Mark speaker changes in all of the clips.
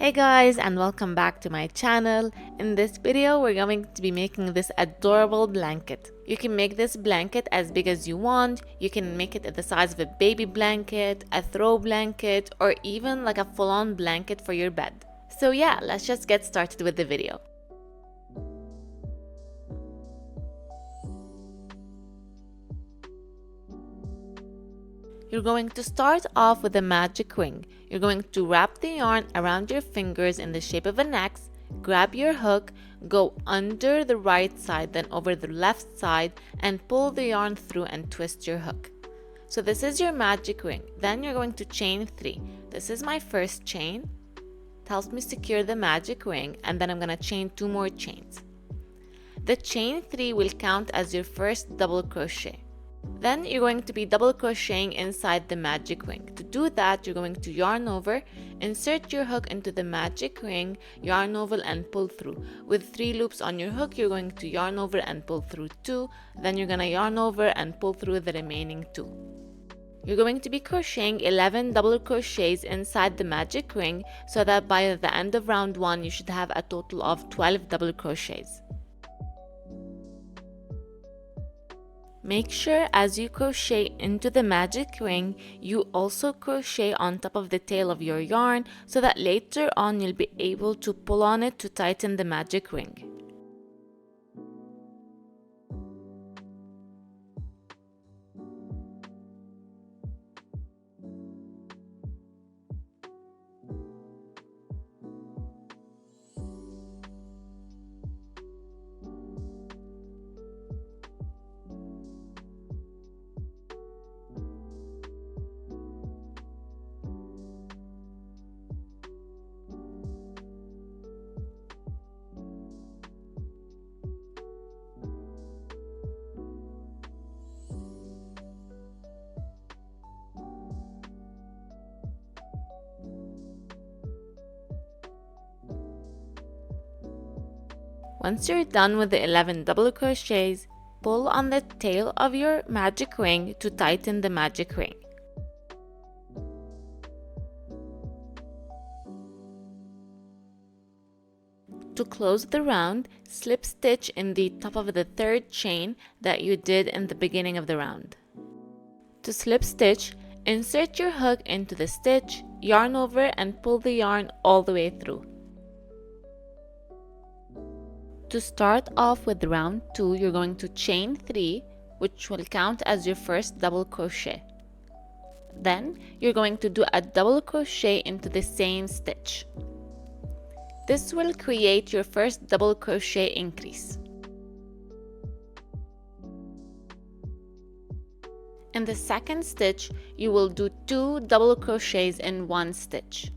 Speaker 1: Hey guys, and welcome back to my channel. In this video we're going to be making this adorable blanket. You can make this blanket as big as you want. You can make it at the size of a baby blanket, a throw blanket, or even like a full-on blanket for your bed. So yeah, let's just get started with the video. You're going to start off with a magic ring. You're going to wrap the yarn around your fingers in the shape of an X, grab your hook, go under the right side, then over the left side, and pull the yarn through and twist your hook. So this is your magic ring. Then you're going to chain 3. This is my first chain. It helps me secure the magic ring, and then I'm going to chain 2 more chains. The chain 3 will count as your first double crochet. Then you're going to be double crocheting inside the magic ring. To do that, you're going to yarn over, insert your hook into the magic ring, yarn over and pull through. With 3 loops on your hook, you're going to yarn over and pull through 2. Then you're going to yarn over and pull through the remaining 2. You're going to be crocheting 11 double crochets inside the magic ring so that by the end of round 1, you should have a total of 12 double crochets. Make sure as you crochet into the magic ring, you also crochet on top of the tail of your yarn so that later on you'll be able to pull on it to tighten the magic ring. Once you're done with the 11 double crochets, pull on the tail of your magic ring to tighten the magic ring. To close the round, slip stitch in the top of the 3rd chain that you did in the beginning of the round. To slip stitch, insert your hook into the stitch, yarn over and pull the yarn all the way through. To start off with round 2, you're going to chain 3, which will count as your first double crochet. Then you're going to do a double crochet into the same stitch. This will create your first double crochet increase. In the second stitch, you will do 2 double crochets in 1 stitch.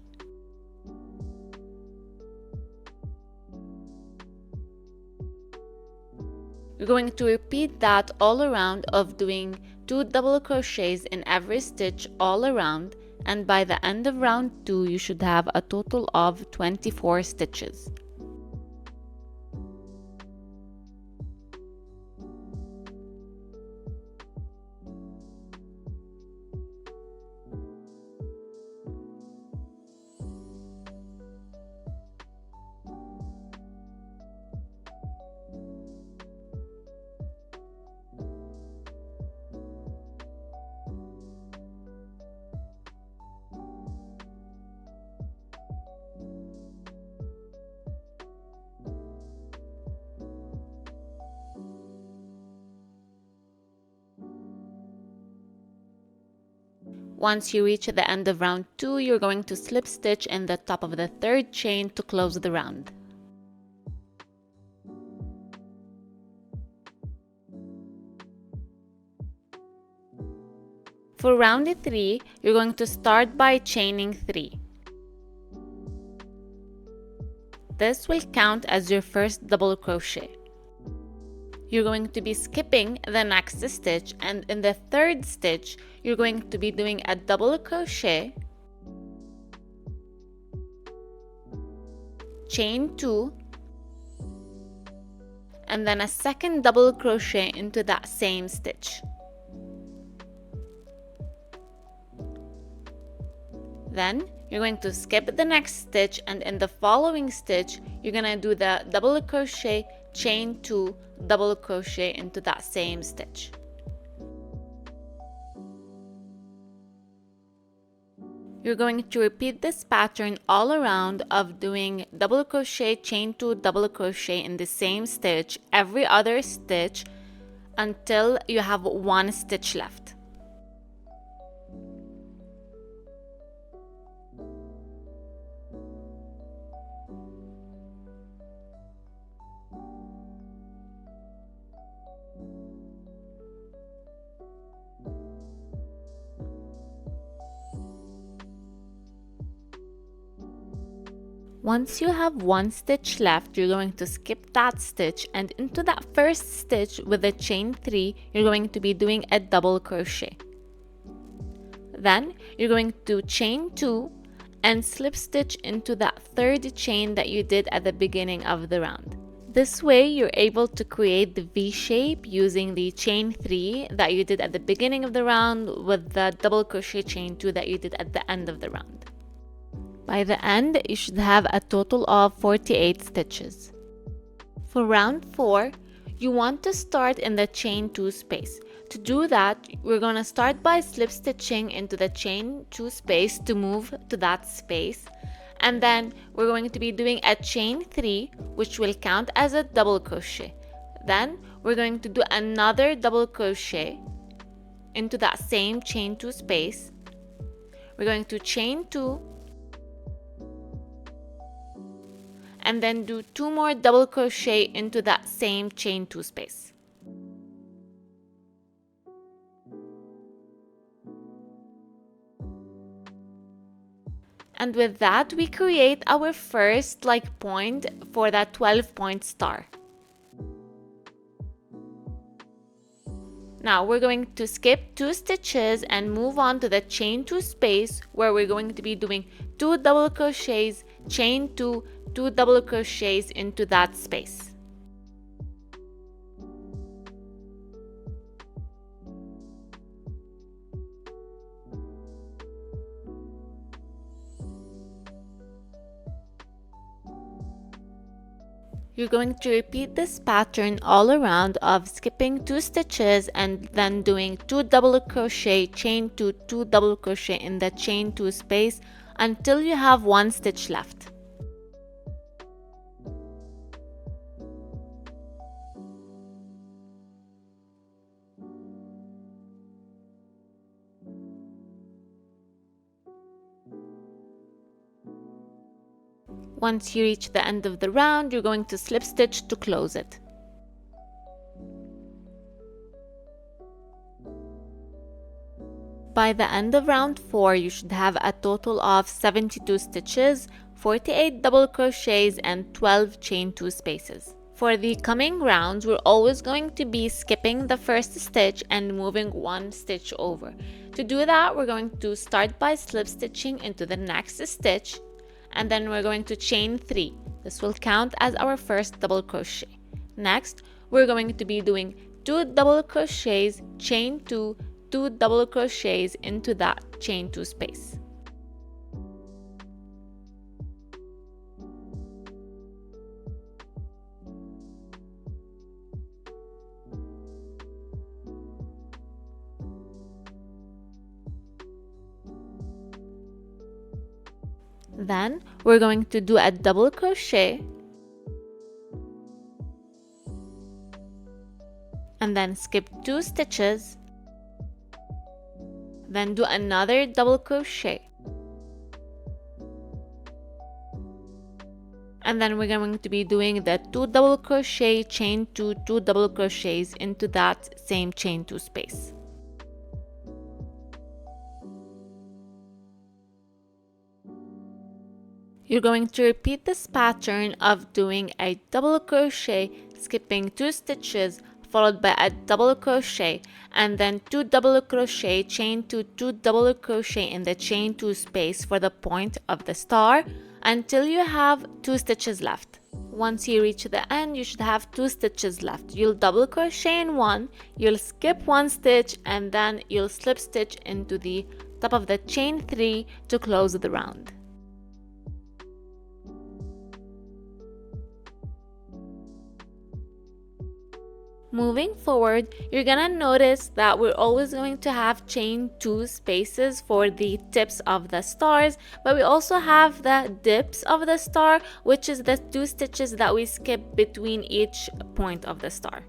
Speaker 1: You're going to repeat that all around of doing 2 double crochets in every stitch all around, and by the end of round 2 you should have a total of 24 stitches. Once you reach the end of round 2, you're going to slip stitch in the top of the 3rd chain to close the round. For round 3, you're going to start by chaining 3. This will count as your first double crochet. You're going to be skipping the next stitch, and in the 3rd stitch you're going to be doing a double crochet, chain 2, and then a second double crochet into that same stitch. Then You're going to skip the next stitch, and in the following stitch you're going to do the double crochet, chain 2, double crochet into that same stitch. You're going to repeat this pattern all around of doing double crochet, chain 2, double crochet in the same stitch every other stitch until you have one stitch left. Once you have one stitch left, you're going to skip that stitch, and into that first stitch with the chain 3, you're going to be doing a double crochet. Then you're going to chain 2 and slip stitch into that third chain that you did at the beginning of the round. This way you're able to create the V shape using the chain 3 that you did at the beginning of the round with the double crochet chain 2 that you did at the end of the round. By the end, you should have a total of 48 stitches. For round 4, you want to start in the chain 2 space. To do that, we're going to start by slip stitching into the chain 2 space to move to that space. And then we're going to be doing a chain 3, which will count as a double crochet. Then we're going to do another double crochet into that same chain 2 space. We're going to chain 2, and then do 2 more double crochet into that same chain 2 space. And with that, we create our first point for that 12-point star. Now we're going to skip 2 stitches and move on to the chain 2 space, where we're going to be doing 2 double crochets, chain 2, 2 double crochets into that space. You're going to repeat this pattern all around of skipping 2 stitches and then doing 2 double crochet, chain 2, 2 double crochet in the chain 2 space until you have 1 stitch left. Once you reach the end of the round, you're going to slip stitch to close it. By the end of round 4, you should have a total of 72 stitches, 48 double crochets, and 12 chain 2 spaces. For the coming rounds, we're always going to be skipping the first stitch and moving 1 stitch over. To do that, we're going to start by slip stitching into the next stitch, and then we're going to chain 3. This will count as our first double crochet. Next, we're going to be doing 2 double crochets, chain 2, 2 double crochets into that chain 2 space. Then we're going to do a double crochet and then skip 2 stitches, then do another double crochet, and then we're going to be doing the 2 double crochet, chain 2, 2 double crochets into that same chain 2 space. You're going to repeat this pattern of doing a double crochet, skipping 2 stitches, followed by a double crochet, and then 2 double crochet, chain 2, 2 double crochet in the chain 2 space for the point of the star until you have 2 stitches left. Once you reach the end, you should have 2 stitches left. You'll double crochet in one, you'll skip 1 stitch, and then you'll slip stitch into the top of the chain 3 to close the round. Moving forward, you're gonna notice that we're always going to have chain 2 spaces for the tips of the stars, but we also have the dips of the star, which is the 2 stitches that we skip between each point of the star.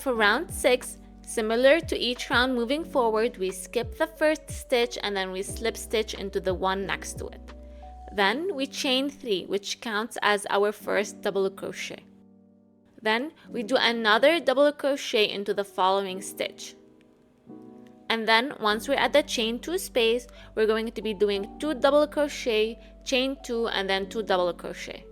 Speaker 1: For round 6, similar to each round moving forward, we skip the first stitch and then we slip stitch into the one next to it. Then we chain 3, which counts as our first double crochet. Then we do another double crochet into the following stitch. And then once we're at the chain 2 space, we're going to be doing 2 double crochet, chain 2, and then 2 double crochet.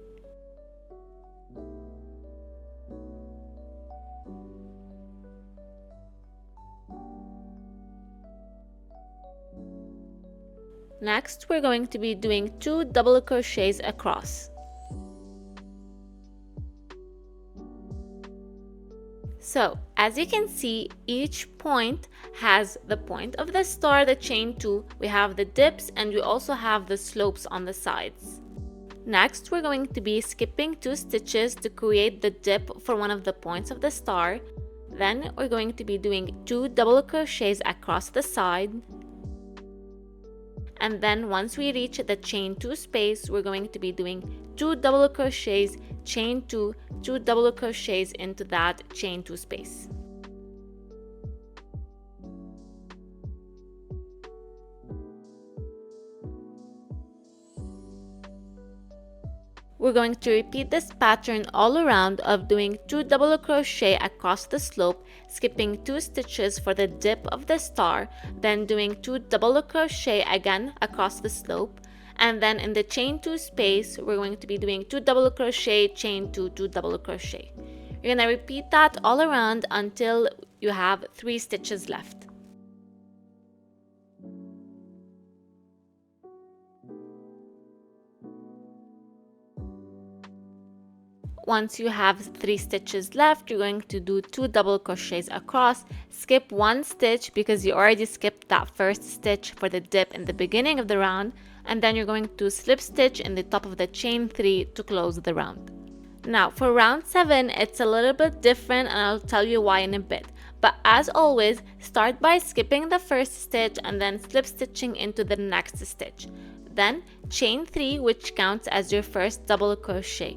Speaker 1: Next, we're going to be doing 2 double crochets across. So, as you can see, each point has the point of the star, the chain 2, we have the dips, and we also have the slopes on the sides. Next, we're going to be skipping 2 stitches to create the dip for one of the points of the star. Then we're going to be doing 2 double crochets across the side. And then once we reach the chain 2 space, we're going to be doing 2 double crochets, chain 2, 2 double crochets into that chain 2 space. We're going to repeat this pattern all around of doing 2 double crochet across the slope, skipping 2 stitches for the dip of the star, then doing 2 double crochet again across the slope, and then in the chain 2 space, we're going to be doing 2 double crochet, chain 2, 2 double crochet. You're going to repeat that all around until you have 3 stitches left. Once you have 3 stitches left, you're going to do 2 double crochets across, skip 1 stitch because you already skipped that first stitch for the dip in the beginning of the round, and then you're going to slip stitch in the top of the chain 3 to close the round. Now for round 7, it's a little bit different and I'll tell you why in a bit. But as always, start by skipping the first stitch and then slip stitching into the next stitch. Then chain 3, which counts as your first double crochet.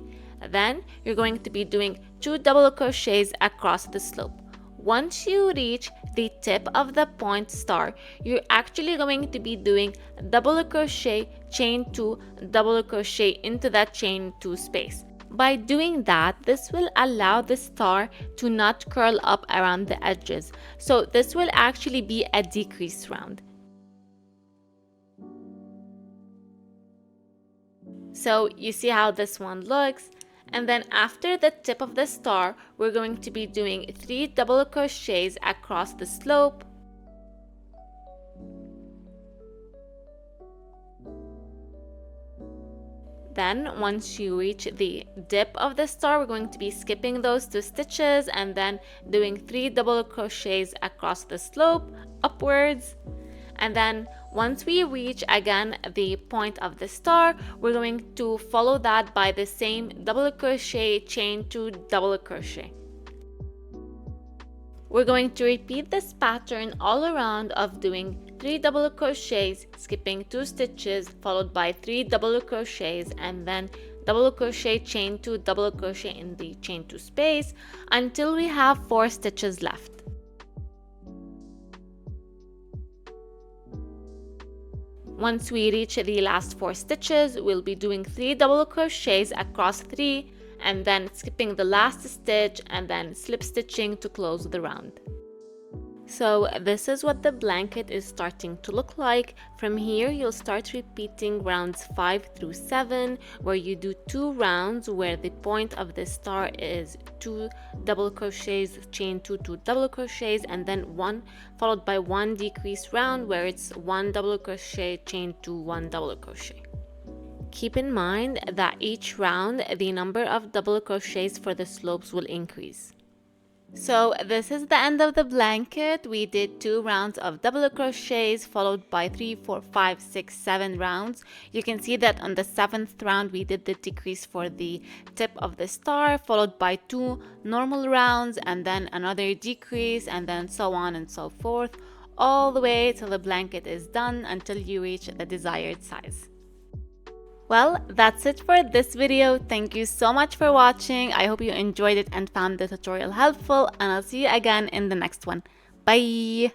Speaker 1: Then you're going to be doing 2 double crochets across the slope. Once you reach the tip of the point star, you're actually going to be doing double crochet, chain 2, double crochet into that chain 2 space. By doing that, this will allow the star to not curl up around the edges. So this will actually be a decrease round. So you see how this one looks. And then after the tip of the star, we're going to be doing 3 double crochets across the slope. Then once you reach the dip of the star, we're going to be skipping those 2 stitches and then doing 3 double crochets across the slope upwards. And then once we reach again the point of the star, we're going to follow that by the same double crochet, chain 2, double crochet. We're going to repeat this pattern all around of doing 3 double crochets, skipping 2 stitches, followed by 3 double crochets, and then double crochet, chain 2, double crochet in the chain 2 space until we have 4 stitches left. Once we reach the last 4 stitches, we'll be doing 3 double crochets across 3 and then skipping the last stitch and then slip stitching to close the round. So this is what the blanket is starting to look like. From here, you'll start repeating rounds 5 through 7, where you do 2 rounds where the point of the star is 2 double crochets, chain 2, 2 double crochets, and then 1 followed by 1 decrease round where it's 1 double crochet, chain 2, 1 double crochet. Keep in mind that each round, the number of double crochets for the slopes will increase. So this is the end of the blanket. We did 2 rounds of double crochets followed by 3, 4, 5, 6, 7 rounds. You can see that on the 7th round we did the decrease for the tip of the star, followed by 2 normal rounds and then another decrease, and then so on and so forth, all the way till the blanket is done until you reach the desired size. Well, that's it for this video. Thank you so much for watching. I hope you enjoyed it and found the tutorial helpful, and I'll see you again in the next one. Bye!